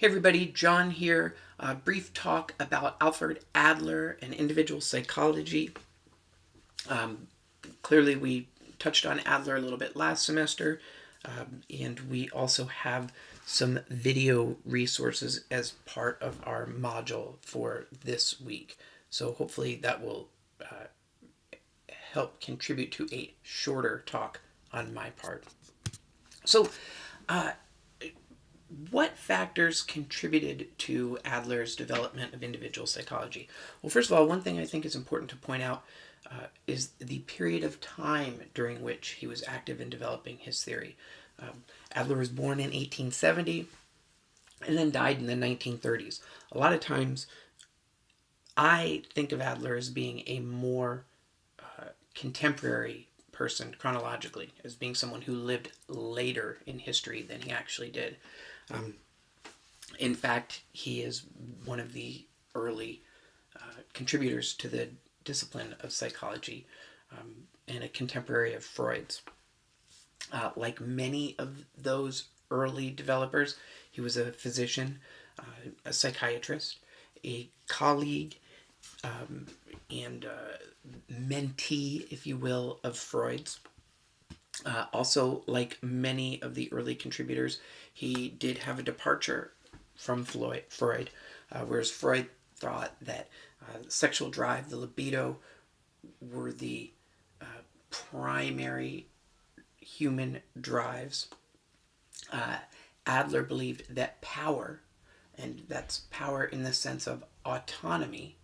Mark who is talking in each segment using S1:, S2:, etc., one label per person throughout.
S1: Hey everybody, John here. A brief talk about Alfred Adler and individual psychology. Um, Clearly, we touched on Adler a little bit last semester, and we also have some video resources as part of our module for this week. So hopefully that will help contribute to a shorter talk on my part. So, what factors contributed to Adler's development of individual psychology? Well, first of all, one thing I think is important to point out is the period of time during which he was active in developing his theory. Adler was born in 1870 and then died in the 1930s. A lot of times, I think of Adler as being a more contemporary person chronologically, as being someone who lived later in history than he actually did. In fact, he is one of the early contributors to the discipline of psychology and a contemporary of Freud's. Like many of those early developers, he was a physician, a psychiatrist, a colleague, and mentee, if you will, of Freud's. Also, like many of the early contributors, he did have a departure from Freud, whereas Freud thought that sexual drive, the libido, were the primary human drives. Adler believed that power, and that's power in the sense of autonomy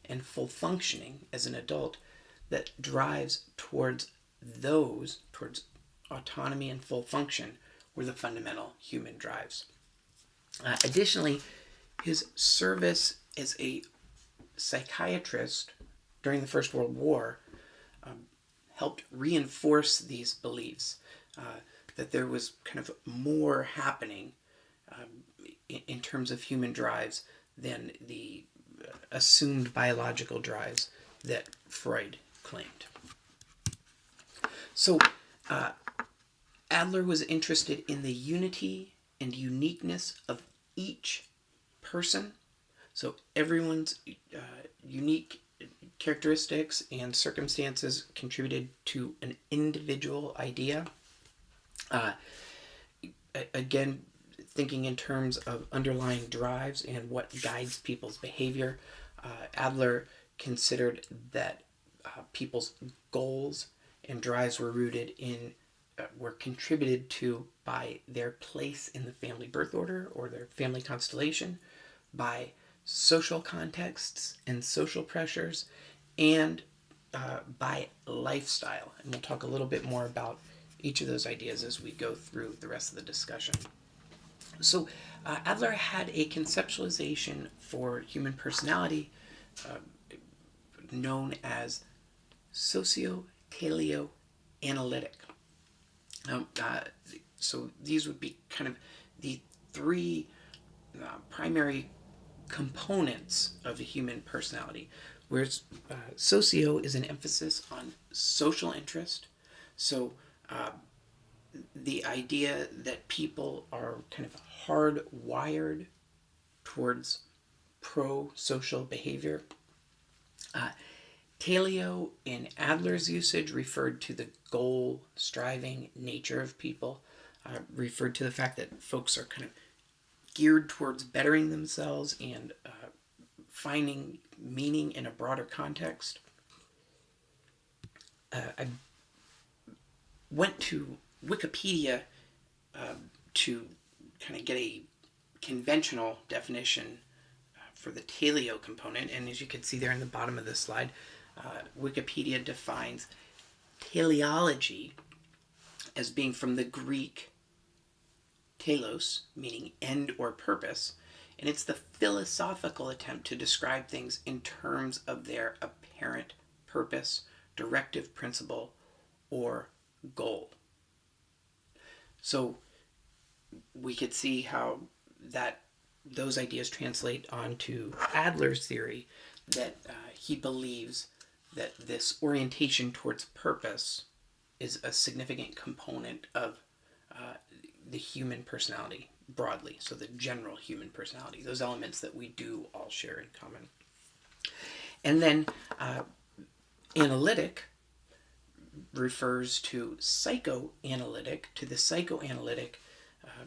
S1: and full functioning as an adult, that drives towards autonomy and full function, were the fundamental human drives. Additionally, his service as a psychiatrist during the First World War helped reinforce these beliefs that there was kind of more happening in terms of human drives than the assumed biological drives that Freud claimed. So, Adler was interested in the unity and uniqueness of each person. So, everyone's unique characteristics and circumstances contributed to an individual idea. Again, thinking in terms of underlying drives and what guides people's behavior, Adler considered that people's goals and drives were contributed to by their place in the family birth order or their family constellation, by social contexts and social pressures, and by lifestyle. And we'll talk a little bit more about each of those ideas as we go through the rest of the discussion. So Adler had a conceptualization for human personality known as socio-taleo-analytic. So these would be kind of the three primary components of a human personality, whereas socio is an emphasis on social interest. So the idea that people are kind of hardwired towards pro-social behavior. Taleo, in Adler's usage, referred to the goal-striving nature of people, referred to the fact that folks are kind of geared towards bettering themselves and finding meaning in a broader context. I went to Wikipedia to kind of get a conventional definition for the taleo component, and as you can see there in the bottom of this slide, Wikipedia defines teleology as being from the Greek telos, meaning end or purpose, and it's the philosophical attempt to describe things in terms of their apparent purpose, directive principle, or goal. So we could see how those ideas translate onto Adler's theory, that he believes that this orientation towards purpose is a significant component of the human personality, broadly, so the general human personality, those elements that we do all share in common. And then analytic refers to psychoanalytic, to the psychoanalytic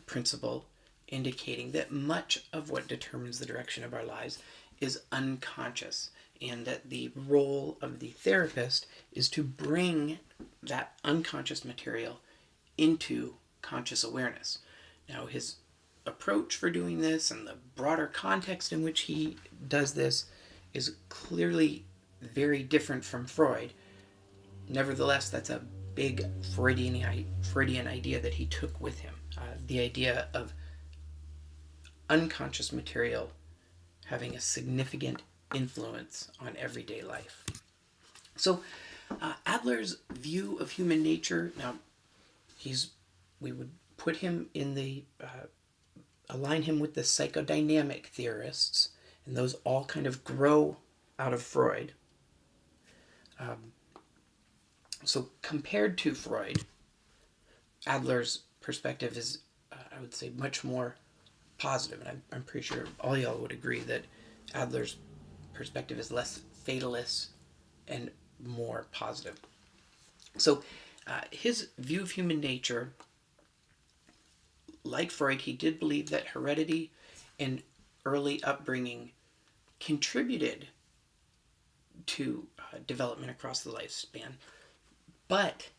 S1: principle, indicating that much of what determines the direction of our lives is unconscious, and that the role of the therapist is to bring that unconscious material into conscious awareness. Now, his approach for doing this and the broader context in which he does this is clearly very different from Freud. Nevertheless, that's a big Freudian idea that he took with him. The idea of unconscious material having a significant influence on everyday life. So Adler's view of human nature, now we would put him in the, align him with the psychodynamic theorists, and those all kind of grow out of Freud. So compared to Freud, Adler's perspective is, I would say, much more positive, and I'm pretty sure all y'all would agree that Adler's perspective is less fatalist and more positive. So his view of human nature, like Freud, he did believe that heredity and early upbringing contributed to development across the lifespan. But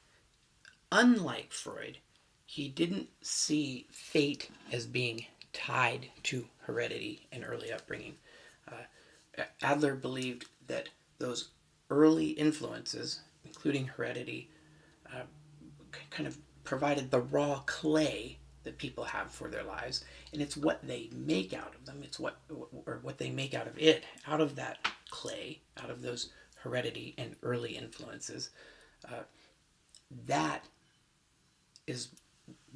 S1: unlike Freud, he didn't see fate as being tied to heredity and early upbringing. Adler believed that those early influences, including heredity, kind of provided the raw clay that people have for their lives, and it's what they make out of them. It's what they make out of it, out of that clay, out of those heredity and early influences. That is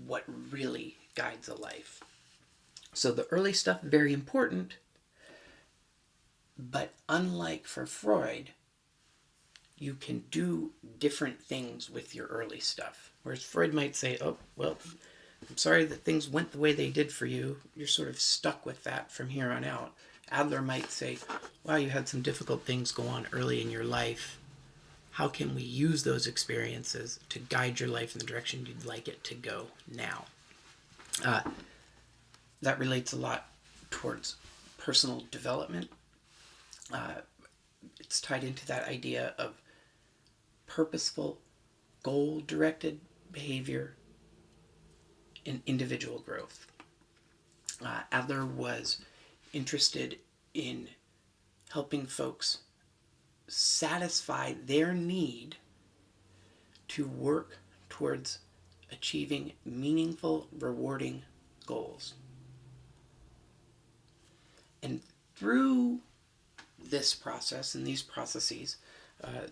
S1: what really guides a life. So the early stuff, very important, but unlike for Freud, you can do different things with your early stuff. Whereas Freud might say, oh, well, I'm sorry that things went the way they did for you. You're sort of stuck with that from here on out. Adler might say, wow, you had some difficult things go on early in your life. How can we use those experiences to guide your life in the direction you'd like it to go now? That relates a lot towards personal development. It's tied into that idea of purposeful, goal-directed behavior and individual growth. Adler was interested in helping folks satisfy their need to work towards achieving meaningful, rewarding goals. And through this process and these processes,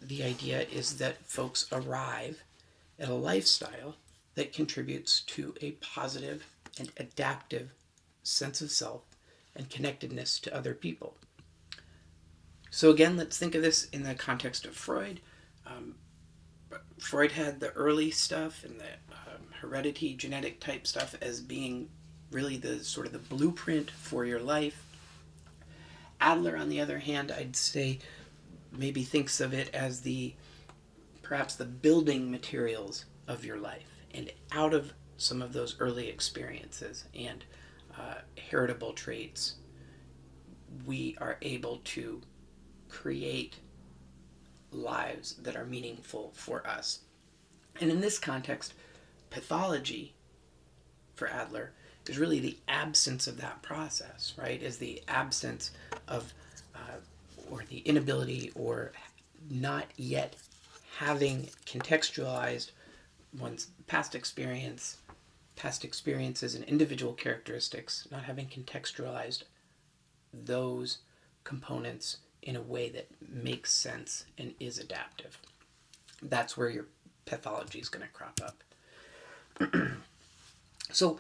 S1: the idea is that folks arrive at a lifestyle that contributes to a positive and adaptive sense of self and connectedness to other people. So again, let's think of this in the context of Freud. Freud had the early stuff and the heredity, genetic type stuff as being really the sort of the blueprint for your life. Adler, on the other hand, I'd say maybe thinks of it as perhaps the building materials of your life. And out of some of those early experiences and heritable traits, we are able to create lives that are meaningful for us. And in this context, pathology for Adler is really the absence of that process, right? Is the absence of, or the inability or not yet having contextualized one's past experiences and individual characteristics, not having contextualized those components in a way that makes sense and is adaptive. That's where your pathology is going to crop up. So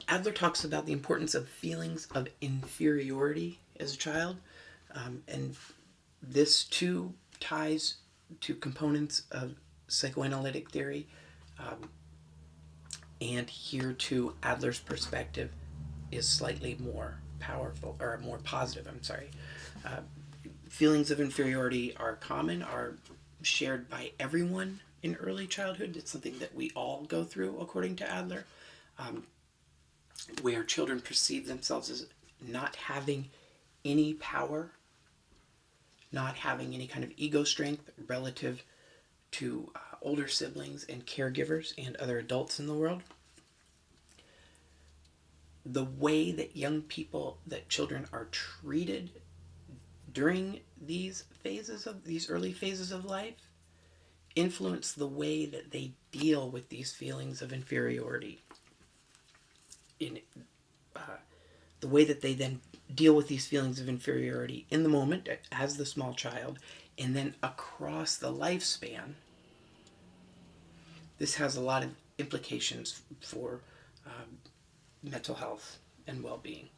S1: Adler talks about the importance of feelings of inferiority as a child, and this too ties to components of psychoanalytic theory. And here too, Adler's perspective is slightly more powerful, or more positive, I'm sorry. Uh, Feelings of inferiority are common, are shared by everyone in early childhood. It's something that we all go through, according to Adler, um, where children perceive themselves as not having any power, not having any kind of ego strength relative to older siblings and caregivers and other adults in the world. The way that that children are treated during these early phases of life, influence the way that they deal with these feelings of inferiority. In the way that they then deal with these feelings of inferiority in the moment as the small child, and then across the lifespan, this has a lot of implications for mental health and well-being.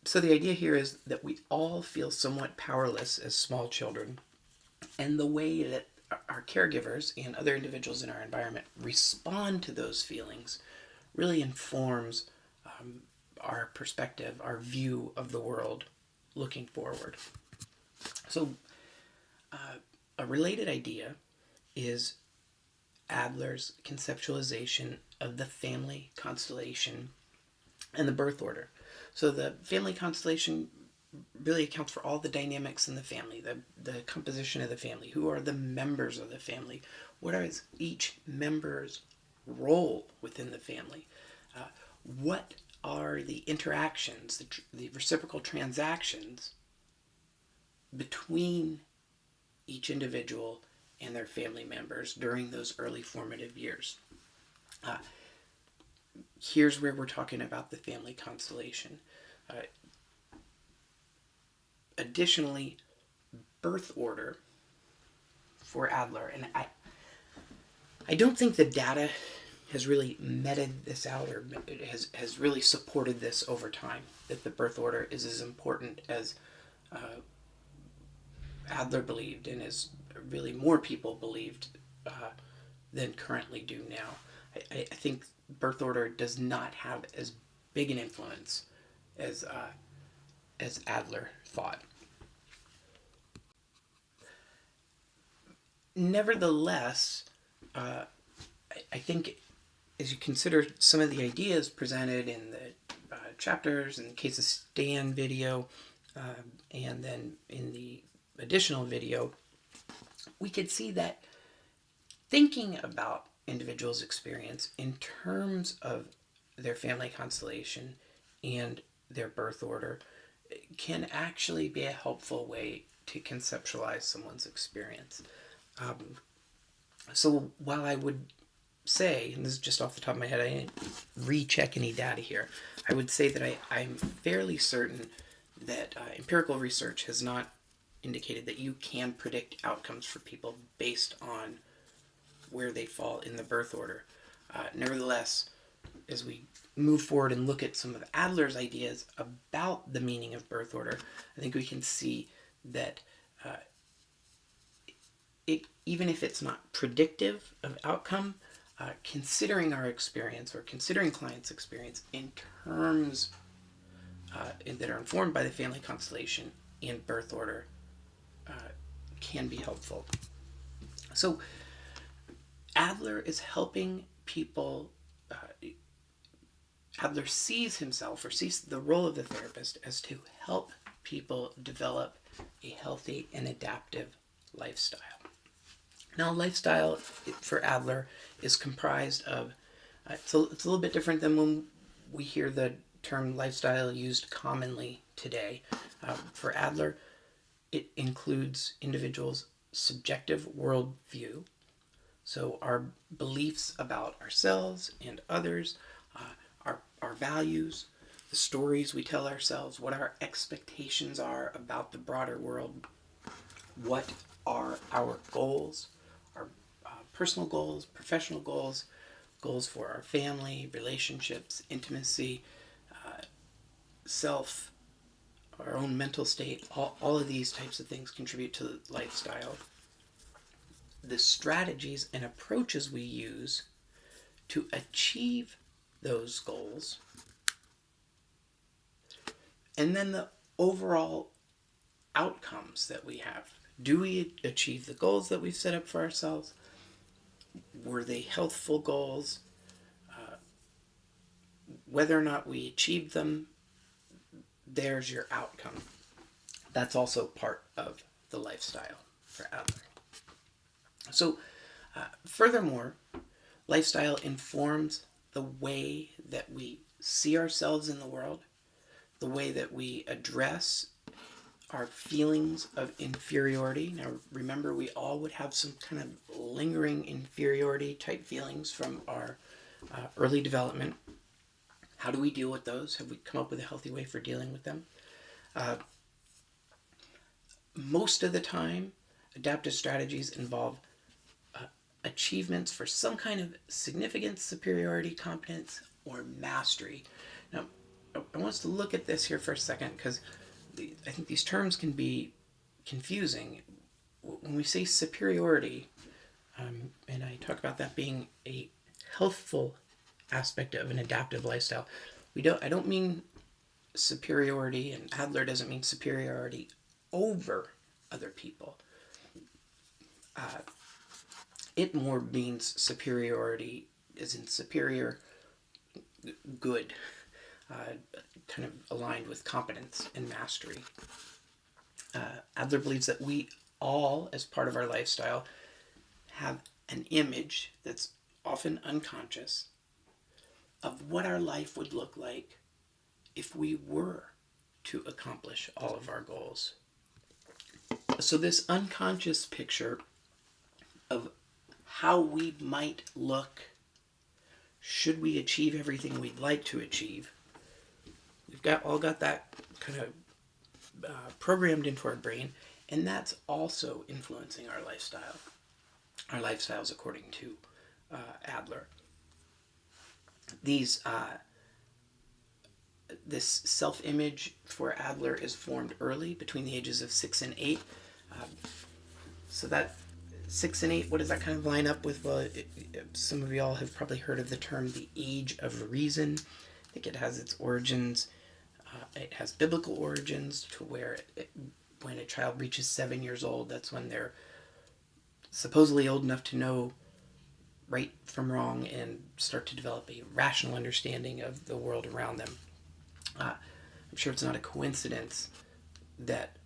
S1: So the idea here is that we all feel somewhat powerless as small children, and the way that our caregivers and other individuals in our environment respond to those feelings really informs our perspective, our view of the world looking forward. So, a related idea is Adler's conceptualization of the family constellation and the birth order. So the family constellation really accounts for all the dynamics in the family, the composition of the family, who are the members of the family, what is each member's role within the family, what are the interactions, the reciprocal transactions between each individual and their family members during those early formative years. Here's where we're talking about the family constellation. Additionally, birth order for Adler, and I don't think the data has really meted this out, or has really supported this over time, that the birth order is as important as Adler believed, and as really more people believed than currently do now. I think birth order does not have as big an influence as Adler thought. Nevertheless, I think as you consider some of the ideas presented in the chapters, in the Case of Stan video, and then in the additional video, we could see that thinking about individuals' experience in terms of their family constellation and their birth order can actually be a helpful way to conceptualize someone's experience. So while I would say, and this is just off the top of my head, I didn't recheck any data here, I would say that I'm fairly certain that empirical research has not indicated that you can predict outcomes for people based on where they fall in the birth order. Nevertheless, as we move forward and look at some of Adler's ideas about the meaning of birth order, I think we can see that even if it's not predictive of outcome, considering our experience, or considering clients' experience in terms that are informed by the family constellation and birth order, can be helpful. So Adler is helping people. Adler sees himself, or sees the role of the therapist, as to help people develop a healthy and adaptive lifestyle. Now, lifestyle for Adler is comprised of, it's a little bit different than when we hear the term lifestyle used commonly today. For Adler, it includes individuals' subjective worldview, so our beliefs about ourselves and others, our values, the stories we tell ourselves, what our expectations are about the broader world, what are our goals, our personal goals, professional goals, goals for our family, relationships, intimacy, self, our own mental state. All of these types of things contribute to the lifestyle. The strategies and approaches we use to achieve those goals, and then the overall outcomes that we have. Do we achieve the goals that we've set up for ourselves? Were they healthful goals? Whether or not we achieved them, there's your outcome. That's also part of the lifestyle for Adler. So, furthermore, lifestyle informs the way that we see ourselves in the world, the way that we address our feelings of inferiority. Now, remember, we all would have some kind of lingering inferiority type feelings from our early development. How do we deal with those? Have we come up with a healthy way for dealing with them? Most of the time, adaptive strategies involve achievements for some kind of significance, superiority, competence, or mastery. Now, I want us to look at this here for a second because I think these terms can be confusing. When we say superiority, and I talk about that being a healthful aspect of an adaptive lifestyle, I don't mean superiority, and Adler doesn't mean superiority over other people. It more means superiority as in superior good, kind of aligned with competence and mastery. Adler believes that we all, as part of our lifestyle, have an image that's often unconscious of what our life would look like if we were to accomplish all of our goals. So this unconscious picture of how we might look should we achieve everything we'd like to achieve, we've all got that kind of programmed into our brain, and that's also influencing our lifestyle. Our lifestyles, according to Adler. This self-image for Adler is formed early, between the ages of 6 and 8. So that 6 and 8, what does that kind of line up with? Well, some of y'all have probably heard of the term the age of reason. I think it has its origins. It has biblical origins to where when a child reaches 7 years old, that's when they're supposedly old enough to know right from wrong and start to develop a rational understanding of the world around them. I'm sure it's not a coincidence that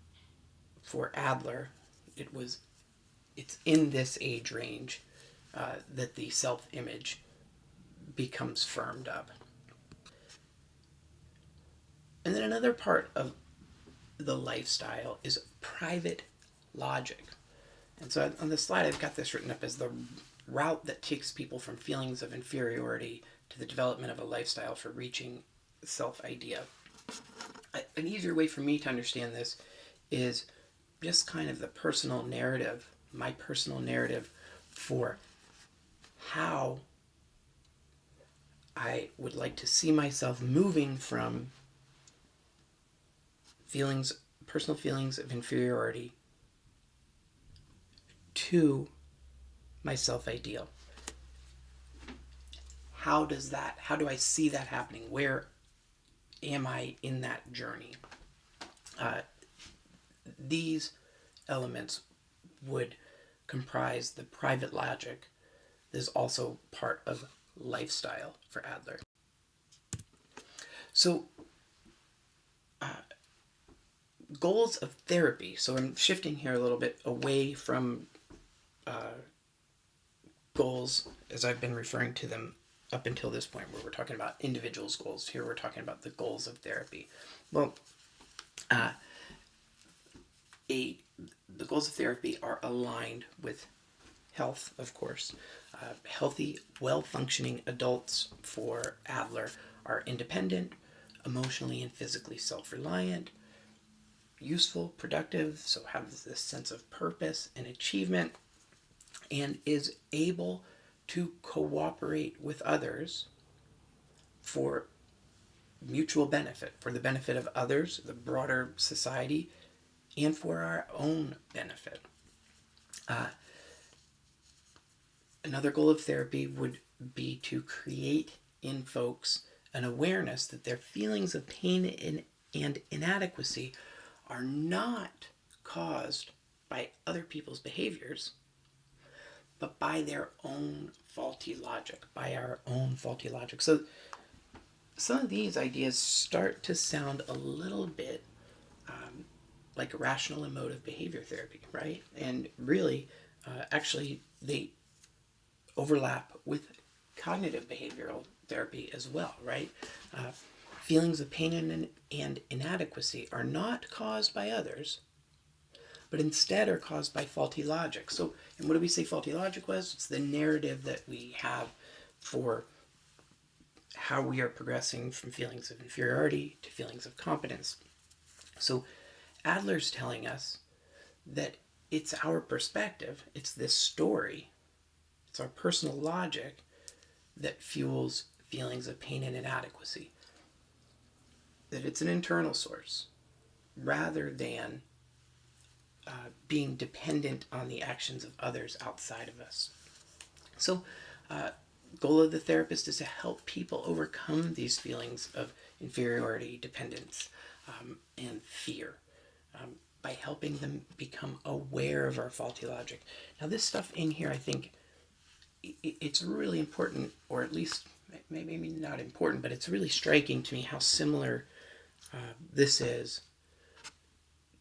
S1: for Adler, it's in this age range that the self-image becomes firmed up. And then another part of the lifestyle is private logic. And so on the slide, I've got this written up as the route that takes people from feelings of inferiority to the development of a lifestyle for reaching self-idea. An easier way for me to understand this is just kind of the personal narrative, my personal narrative for how I would like to see myself moving from personal feelings of inferiority to my self-ideal. How do I see that happening? Where am I in that journey? These elements would comprise the private logic. This is also part of lifestyle for Adler. So, goals of therapy. So I'm shifting here a little bit away from goals as I've been referring to them up until this point, where we're talking about individuals' goals. Here we're talking about the goals of therapy. Well, the goals of therapy are aligned with health, of course. Healthy, well-functioning adults for Adler are independent, emotionally and physically self-reliant, useful, productive, so have this sense of purpose and achievement, and is able to cooperate with others for mutual benefit, for the benefit of others, the broader society, and for our own benefit. Another goal of therapy would be to create in folks an awareness that their feelings of pain and inadequacy are not caused by other people's behaviors, but by their own faulty logic, by our own faulty logic. So some of these ideas start to sound a little bit like rational emotive behavior therapy, right? And really, actually, they overlap with cognitive behavioral therapy as well, right? Feelings of pain and inadequacy are not caused by others, but instead are caused by faulty logic. So, and what do we say faulty logic was? It's the narrative that we have for how we are progressing from feelings of inferiority to feelings of competence. So Adler's telling us that it's our perspective, it's this story, it's our personal logic that fuels feelings of pain and inadequacy. That it's an internal source rather than being dependent on the actions of others outside of us. So, goal of the therapist is to help people overcome these feelings of inferiority, dependence, and fear by helping them become aware of our faulty logic. Now, this stuff in here, I think it's really important, or at least maybe not important, but it's really striking to me how similar this is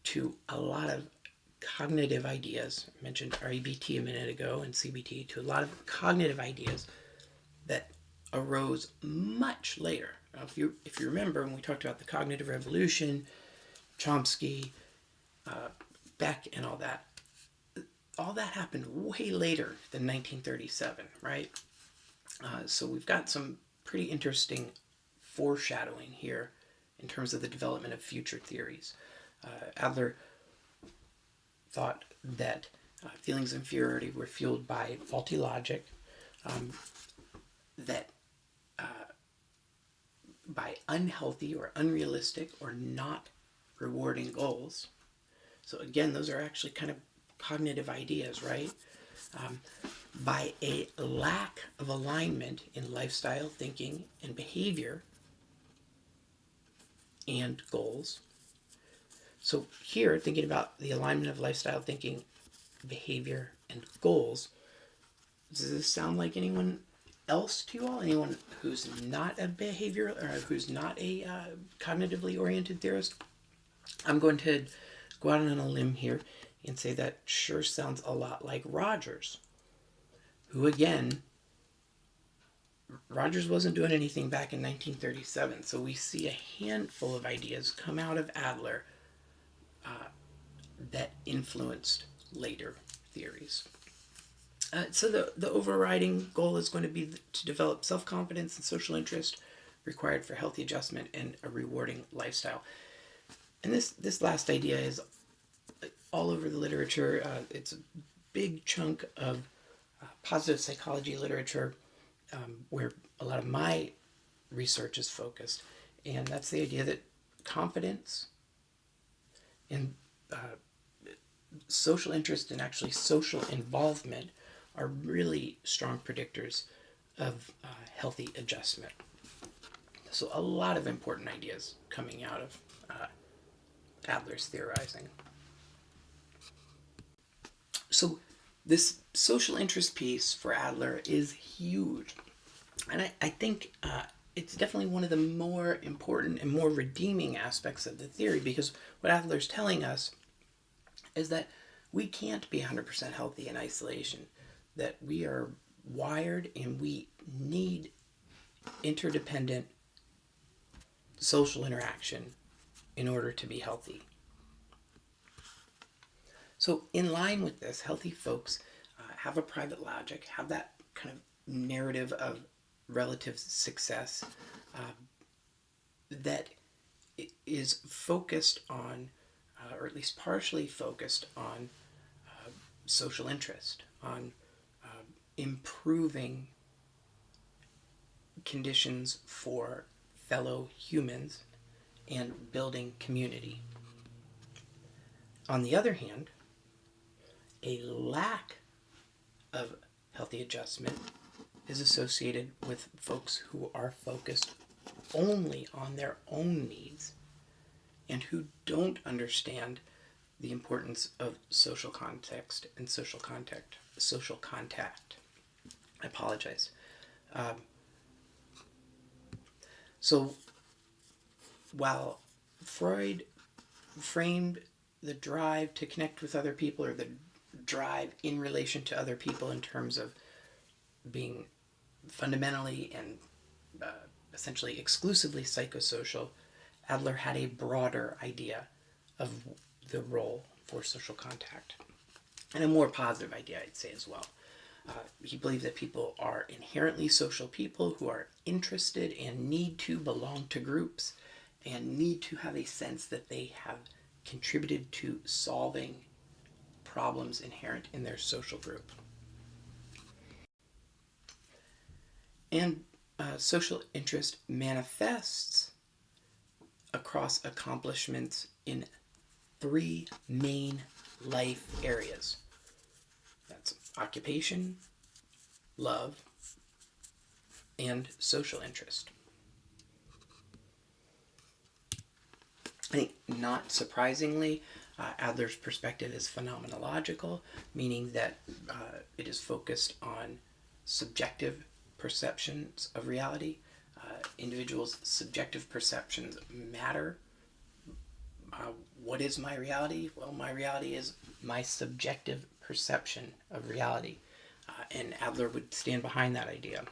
S1: to a lot of cognitive ideas. I mentioned REBT a minute ago and CBT, to a lot of cognitive ideas that arose much later. Now, if you remember, when we talked about the cognitive revolution, Chomsky, Beck, and all that happened way later than 1937, right? So we've got some pretty interesting foreshadowing here in terms of the development of future theories. Adler thought that feelings of inferiority were fueled by faulty logic, that by unhealthy or unrealistic or not rewarding goals. So again, those are actually kind of cognitive ideas, right? By a lack of alignment in lifestyle, thinking, and behavior and goals. So here, thinking about the alignment of lifestyle, thinking, behavior, and goals, does this sound like anyone else to you all? Anyone who's not a behavioral or who's not a cognitively oriented theorist? I'm going to go out on a limb here and say that sure sounds a lot like Rogers, who again, Rogers wasn't doing anything back in 1937, so we see a handful of ideas come out of Adler that influenced later theories. So the overriding goal is going to be to develop self-confidence and social interest required for healthy adjustment and a rewarding lifestyle. And this last idea is all over the literature. It's a big chunk of positive psychology literature where a lot of my research is focused. And that's the idea that confidence and social interest and actually social involvement are really strong predictors of healthy adjustment. So a lot of important ideas coming out of Adler's theorizing. So this social interest piece for Adler is huge. And I think it's definitely one of the more important and more redeeming aspects of the theory, because what Adler's telling us is that we can't be 100% healthy in isolation, that we are wired and we need interdependent social interaction in order to be healthy. So in line with this, healthy folks have a private logic, have that kind of narrative of relative success that is focused on, or at least partially focused on, social interest, on improving conditions for fellow humans and building community. On the other hand, a lack of healthy adjustment is associated with folks who are focused only on their own needs and who don't understand the importance of social context and social contact. I apologize. Um, so while Freud framed the drive to connect with other people, or the drive in relation to other people, in terms of being fundamentally and uh, essentially exclusively psychosocial, Adler had a broader idea of the role for social contact, and a more positive idea, I'd say, as well. He believed that people are inherently social people who are interested and need to belong to groups and need to have a sense that they have contributed to solving problems inherent in their social group. And social interest manifests across accomplishments in three main life areas. That's occupation, love, and social interest. I think, not surprisingly, Adler's perspective is phenomenological, meaning that it is focused on subjective perceptions of reality. Individuals' subjective perceptions matter. What is my reality? Well, my reality is my subjective perception of reality. And Adler would stand behind that idea.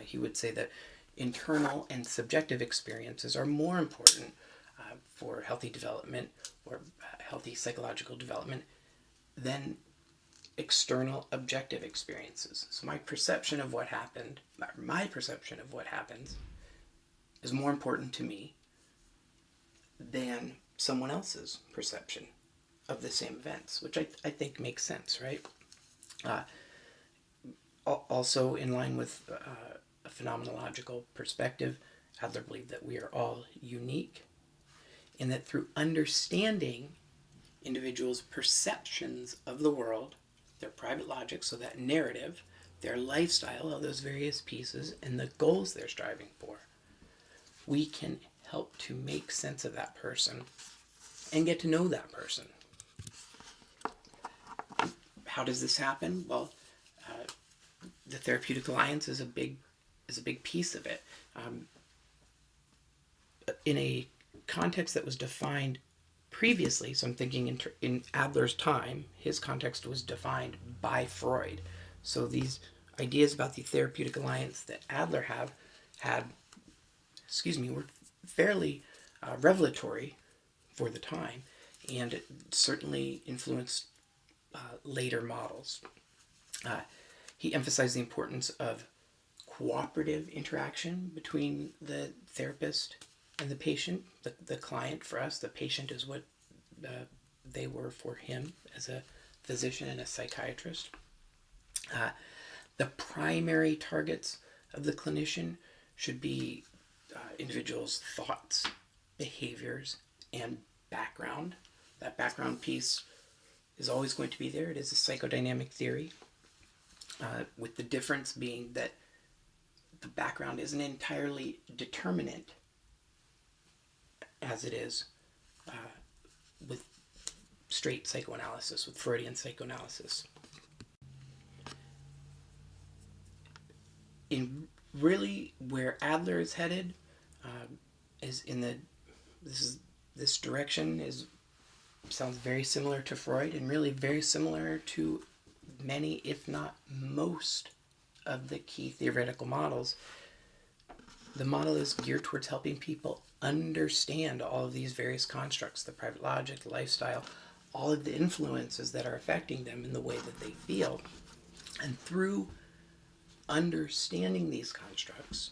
S1: He would say that internal and subjective experiences are more important for healthy development, or healthy psychological development, than external objective experiences. So my perception of what happened, is more important to me than someone else's perception of the same events, which I think makes sense, right? Also, in line with a phenomenological perspective, Adler believed that we are all unique, and that through understanding individuals' perceptions of the world, their private logic, so that narrative, their lifestyle, all those various pieces, and the goals they're striving for, we can help to make sense of that person and get to know that person. How does this happen? Well, the therapeutic alliance is a big piece of it. In a context that was defined previously, so I'm thinking in Adler's time, his context was defined by Freud. So these ideas about the therapeutic alliance that Adler had were fairly revelatory for the time, and it certainly influenced later models. He emphasized the importance of cooperative interaction between the therapist and the patient. The client, for us, the patient is what they were for him as a physician and a psychiatrist. The primary targets of the clinician should be individuals' thoughts, behaviors, and background. That background piece is always going to be there. It is a psychodynamic theory, with the difference being that the background isn't entirely determinate, as it is with straight psychoanalysis, with Freudian psychoanalysis. In really where Adler is headed, is in the this direction sounds very similar to Freud, and really very similar to many, if not most, of the key theoretical models. The model is geared towards helping people understand all of these various constructs, the private logic, the lifestyle, all of the influences that are affecting them in the way that they feel. And through understanding these constructs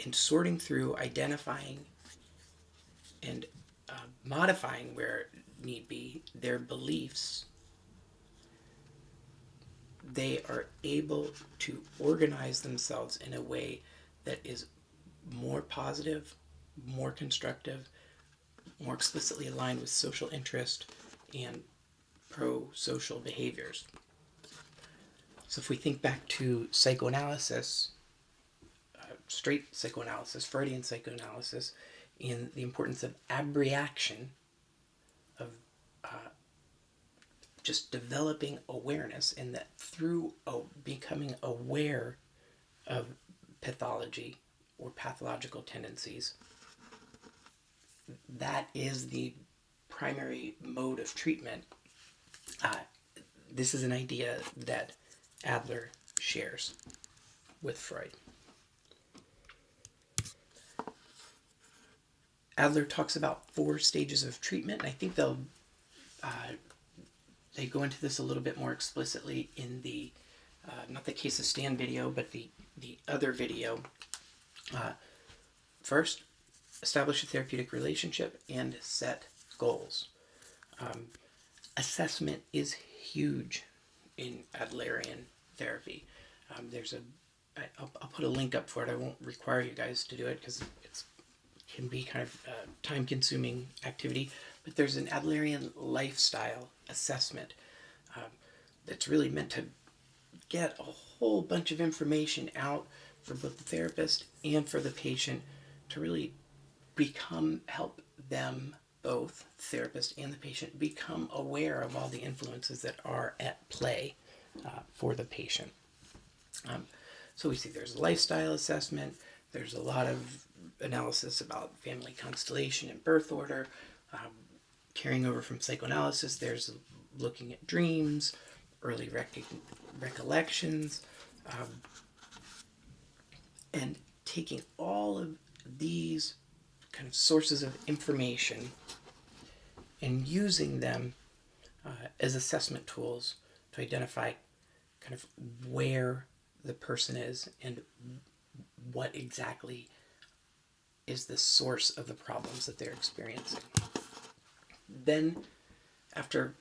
S1: and sorting through, identifying, and modifying where need be their beliefs, they are able to organize themselves in a way that is more positive, more constructive, more explicitly aligned with social interest and pro-social behaviors. So if we think back to psychoanalysis, straight psychoanalysis, Freudian psychoanalysis, in the importance of abreaction, of just developing awareness, and that through becoming aware of pathology or pathological tendencies, that is the primary mode of treatment. This is an idea that Adler shares with Freud. Adler talks about 4 stages of treatment, and I think they go into this a little bit more explicitly in the not the Case of Stan video, but the other video. First, establish a therapeutic relationship and set goals. Assessment is huge in Adlerian therapy. I'll put a link up for it. I won't require you guys to do it because it can be kind of a time-consuming activity. But there's an Adlerian lifestyle assessment that's really meant to get a whole bunch of information out for both the therapist and for the patient to really help them, both the therapist and the patient, become aware of all the influences that are at play for the patient. So we see there's a lifestyle assessment, there's a lot of analysis about family constellation and birth order. Carrying over from psychoanalysis, there's looking at dreams, early recollections, and taking all of these kind of sources of information and using them as assessment tools to identify kind of where the person is and what exactly is the source of the problems that they're experiencing. Then, after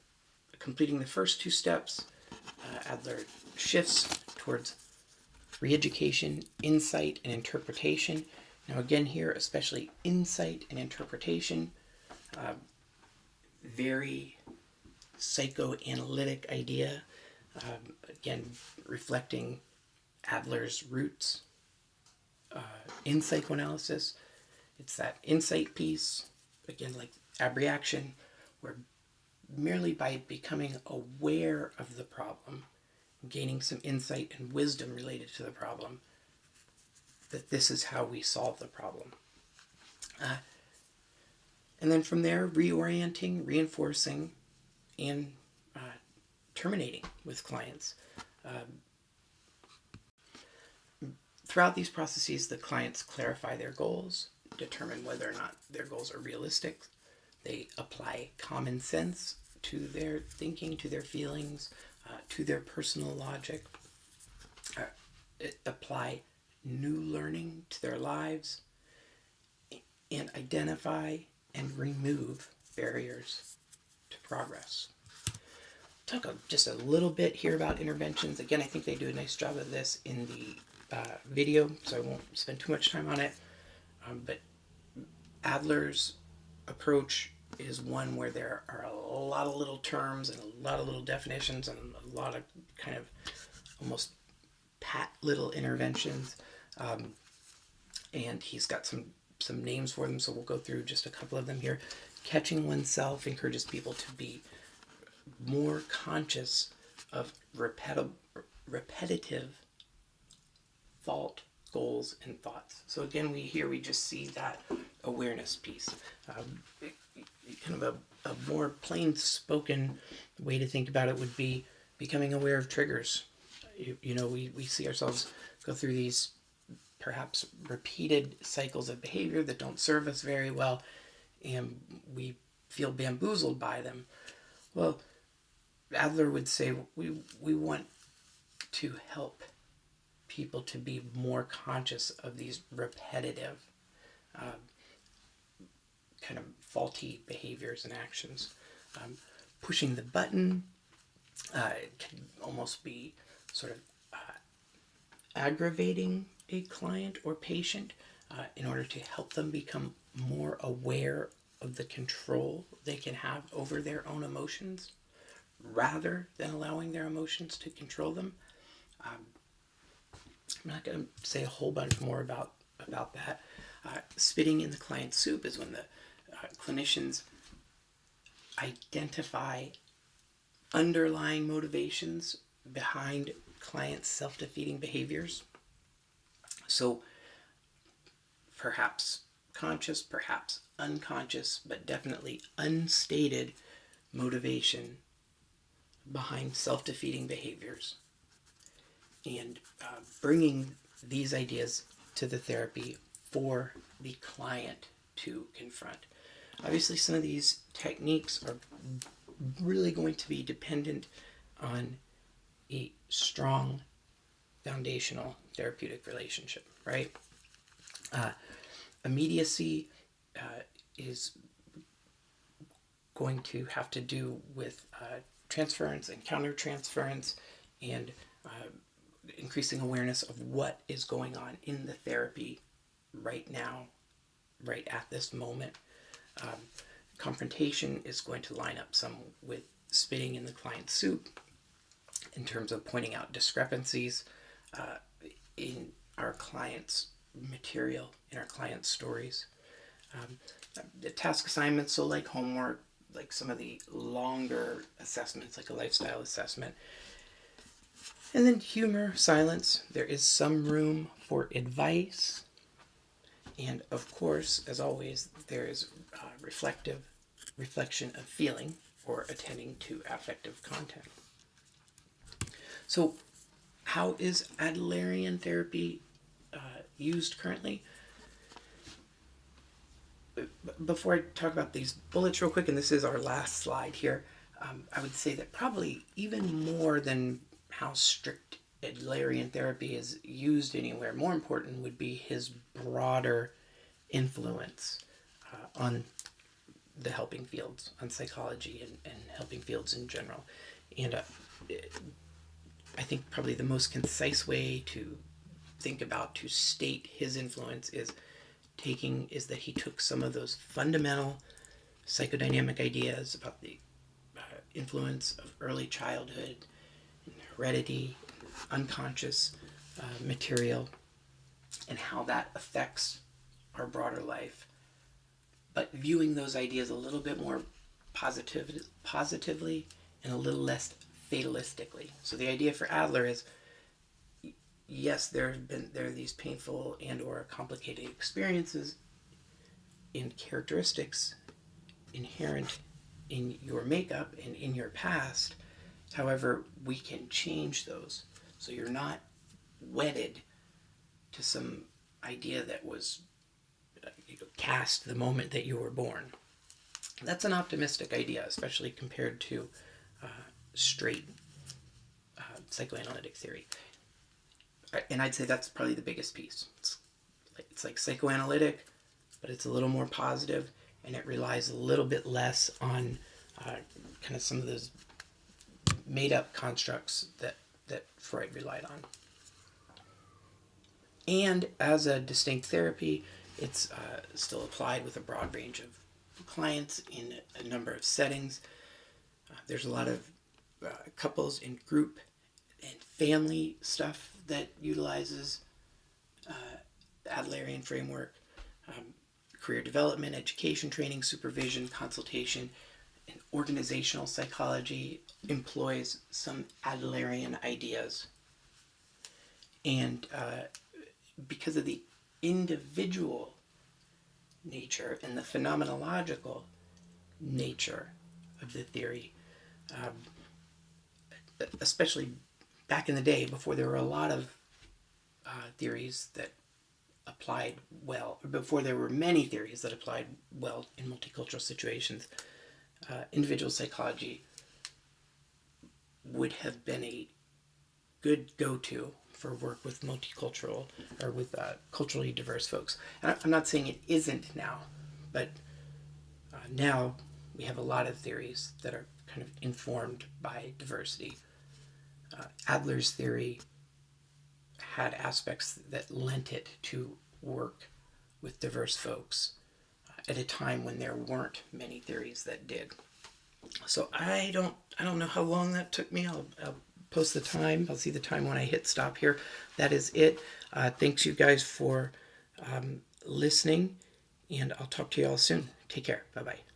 S1: completing the first 2 steps, Adler shifts towards re-education, insight, and interpretation. Now again here, especially insight and interpretation, very psychoanalytic idea, again reflecting Adler's roots in psychoanalysis. It's that insight piece, again like abreaction, where merely by becoming aware of the problem, gaining some insight and wisdom related to the problem, that this is how we solve the problem. And then from there, reorienting, reinforcing, and terminating with clients. Throughout these processes, the clients clarify their goals, determine whether or not their goals are realistic. They apply common sense to their thinking, to their feelings, to their personal logic. Apply new learning to their lives, and identify and remove barriers to progress. Talk just a little bit here about interventions. Again, I think they do a nice job of this in the video, so I won't spend too much time on it. But Adler's approach is one where there are a lot of little terms and a lot of little definitions and a lot of kind of almost pat little interventions. And he's got some names for them, so we'll go through just a couple of them here. Catching oneself encourages people to be more conscious of repetitive fault, goals, and thoughts. So again, we just see that awareness piece. Kind of a more plain spoken way to think about it would be becoming aware of triggers. We see ourselves go through these perhaps repeated cycles of behavior that don't serve us very well, and we feel bamboozled by them. Well, Adler would say we want to help people to be more conscious of these repetitive kind of faulty behaviors and actions. Pushing the button can almost be sort of aggravating a client or patient in order to help them become more aware of the control they can have over their own emotions, rather than allowing their emotions to control them. I'm not going to say a whole bunch more about that. Spitting in the client's soup is when the clinicians identify underlying motivations behind clients' self-defeating behaviors. So perhaps conscious, perhaps unconscious, but definitely unstated motivation behind self-defeating behaviors, and bringing these ideas to the therapy for the client to confront. Obviously, some of these techniques are really going to be dependent on a strong foundational therapeutic relationship, right? Immediacy is going to have to do with transference and countertransference, and increasing awareness of what is going on in the therapy right now, right at this moment. Confrontation is going to line up some with spitting in the client's soup in terms of pointing out discrepancies in our client's material, in our client's stories. The task assignments, so like homework, like some of the longer assessments, like a lifestyle assessment. And then humor, silence. There is some room for advice. And of course, as always, there is reflection of feeling, or attending to affective content. So, how is Adlerian therapy used currently? Before I talk about these bullets real quick, and this is our last slide here, I would say that probably even more than how strict Adlerian therapy is used anywhere, more important would be his broader influence on the helping fields, on psychology and helping fields in general. And I think probably the most concise way to think about, to state his influence, is that he took some of those fundamental psychodynamic ideas about the influence of early childhood, and heredity, unconscious material, and how that affects our broader life, but viewing those ideas a little bit more positively and a little less fatalistically. So the idea for Adler is, yes, there are these painful and or complicated experiences and characteristics inherent in your makeup and in your past. However, we can change those. So you're not wedded to some idea that was cast the moment that you were born. That's an optimistic idea, especially compared to straight psychoanalytic theory. And I'd say that's probably the biggest piece. It's like psychoanalytic, but it's a little more positive, and it relies a little bit less on kind of some of those made-up constructs that Freud relied on. And as a distinct therapy, it's still applied with a broad range of clients in a number of settings. There's a lot of couples and group and family stuff that utilizes the Adlerian framework. Career development, education, training, supervision, consultation, and organizational psychology employs some Adlerian ideas. And because of the individual nature and the phenomenological nature of the theory, especially back in the day, before there were a lot of theories that applied well, before there were many theories that applied well in multicultural situations, individual psychology would have been a good go-to for work with multicultural or with culturally diverse folks. And I'm not saying it isn't now, but now we have a lot of theories that are kind of informed by diversity. Adler's theory had aspects that lent it to work with diverse folks at a time when there weren't many theories that did. So I don't know how long that took me. I'll post the time. I'll see the time when I hit stop here. That is it. Thanks you guys for listening, and I'll talk to you all soon. Take care. Bye-bye.